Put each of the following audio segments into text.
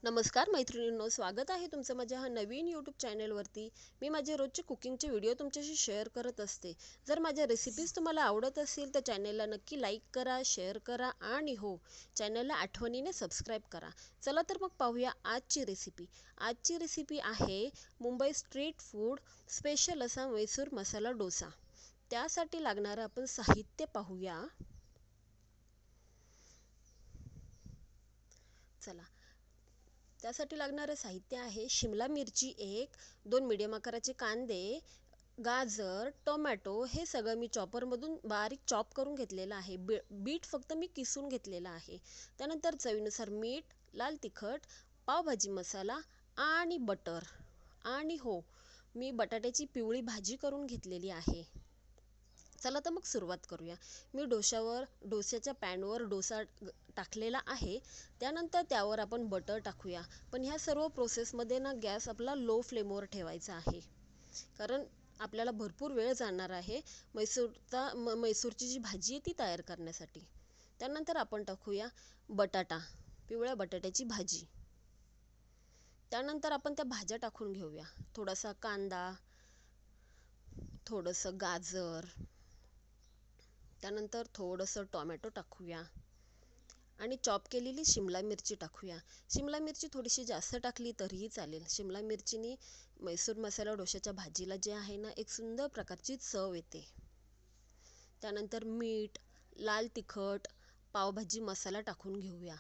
नमस्कार मैत्रिणींनो, स्वागत आहे तुमचं माझ्या हा नवीन यूट्यूब चॅनलवरती. मी माझे रोजचे कुकिंगचे व्हिडिओ तुमच्याशी शेअर करत असते. जर माझ्या रेसिपीज तुम्हाला आवडत असतील तर चॅनलला नक्की लाईक करा, शेअर करा आणि हो, चॅनलला आठवणीने सबस्क्राईब करा. चला तर मग पाहूया आजची रेसिपी. आजची रेसिपी आहे मुंबई स्ट्रीट फूड स्पेशल असा मैसूर मसाला डोसा. त्यासाठी लागणारं आपण साहित्य पाहूया. चला, त्यासाठी लागणारं साहित्य आहे शिमला मिरची एक, 2 मीडियम आकाराचे कांदे, गाजर, टोमॅटो हे सगळं मी चॉपरमधून बारीक चॉप करून घेतलेलं आहे. बीट फक्त मी किसून घेतलेला आहे. त्यानंतर चवीनुसार मीठ, लाल तिखट, पावभाजी मसाला आणि बटर. आणि हो, मी बटाट्याची पिवळी भाजी करून घेतलेली आहे. चला तर मग सुरुवात करूया. मी डोस्याच्या पॅनवर डोसा टाकलेला आहे. त्यानंतर त्यावर आपण बटर टाकूया. पण ह्या सर्व प्रोसेसमध्ये ना गॅस आपला लो फ्लेमवर ठेवायचा आहे, कारण आपल्याला भरपूर वेळ जाणार आहे मैसूरची जी भाजी आहे ती तयार करण्यासाठी. त्यानंतर आपण टाकूया बटाटा, पिवळ्या बटाट्याची भाजी. त्यानंतर आपण त्या भाज्या टाकून घेऊया. थोडासा कांदा, थोडंसं गाजर, त्यानंतर थोडंसं टोमॅटो टाकूया आणि चॉप केलेली शिमला मिरची टाकूया. शिमला मिरची थोडीशी जास्त टाकली तरीही चालेल. शिमला मिरचीनी मैसूर मसाला डोशाच्या भाजीला जे आहे ना, एक सुंदर प्रकारची चव येते. त्यानंतर मीठ, लाल तिखट, पावभाजी मसाला टाकून घेऊया.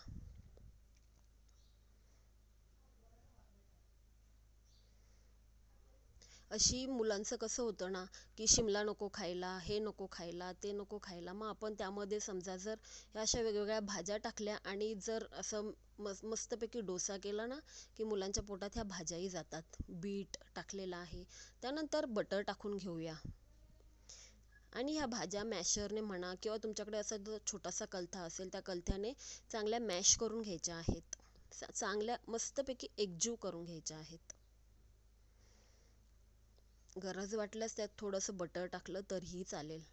अशी मुलांचं कसं होतं ना, की शिमला नको खायला, हे नको खायला, ते नको खायला. मग आपण त्यामध्ये समजा जर ह्या अशा वेगवेगळ्या भाज्या टाकल्या आणि जर असं मस्तपैकी डोसा केला ना, की मुलांच्या पोटात ह्या भाज्याही जातात. बीट टाकलेला आहे. त्यानंतर बटर टाकून घेऊया आणि ह्या भाज्या मॅशरने म्हणा किंवा तुमच्याकडे असा जो छोटासा कलथा असेल त्या कलथ्याने चांगल्या मॅश करून घ्यायच्या आहेत. चांगल्या मस्तपैकी एकजीव करून घ्यायच्या आहेत. गरज वाटल्यास त्यात थोडंसं बटर टाकलं तरीही चालेल.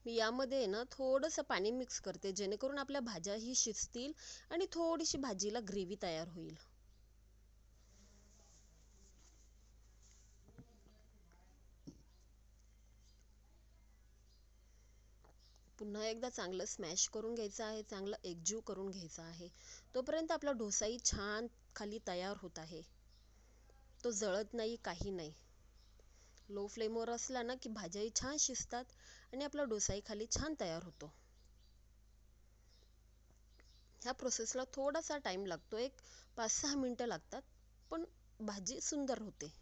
मी यामध्ये ना थोडंसं पाणी मिक्स करते, जेणेकरून आपल्या भाज्याही शिजतील आणि थोडीशी भाजीला ग्रेव्ही तयार होईल. पुन्हा एकदा चांगलं स्मॅश करून घ्यायचं आहे, चांगलं एकजीव करून घ्यायचं आहे. तोपर्यंत आपला डोसाही छान खाली तयार होत आहे. तो जळत नाही, काही नाही. लो फ्लेमवर असला ना की भाज्याही छान शिजतात आणि आपला डोसाही खाली छान तयार होतो. ह्या प्रोसेसला थोडासा टाईम लागतो, एक 5-6 मिनटं लागतात, पण भाजी सुंदर होते.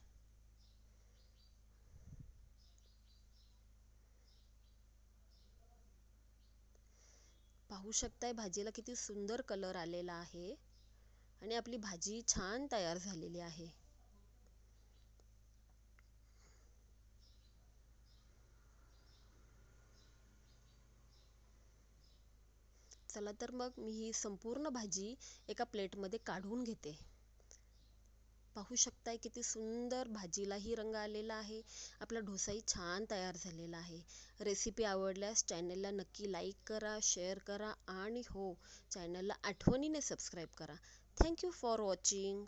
पाहू शकताय भाजीला किती सुंदर कलर आलेला आहे आणि आपली भाजी छान तयार झालेली आहे. चला तर मग मी ही संपूर्ण भाजी एका प्लेटमध्ये काढून घेते. पाहू शकताय किती सुंदर भाजीलाही रंग आलेला आहे. आपला डोसाही छान तयार झालेला आहे. रेसिपी आवडल्यास चॅनलला नक्की लाईक करा, शेअर करा आणि हो, चॅनलला आठवणीने सबस्क्राईब करा. Thank you for watching.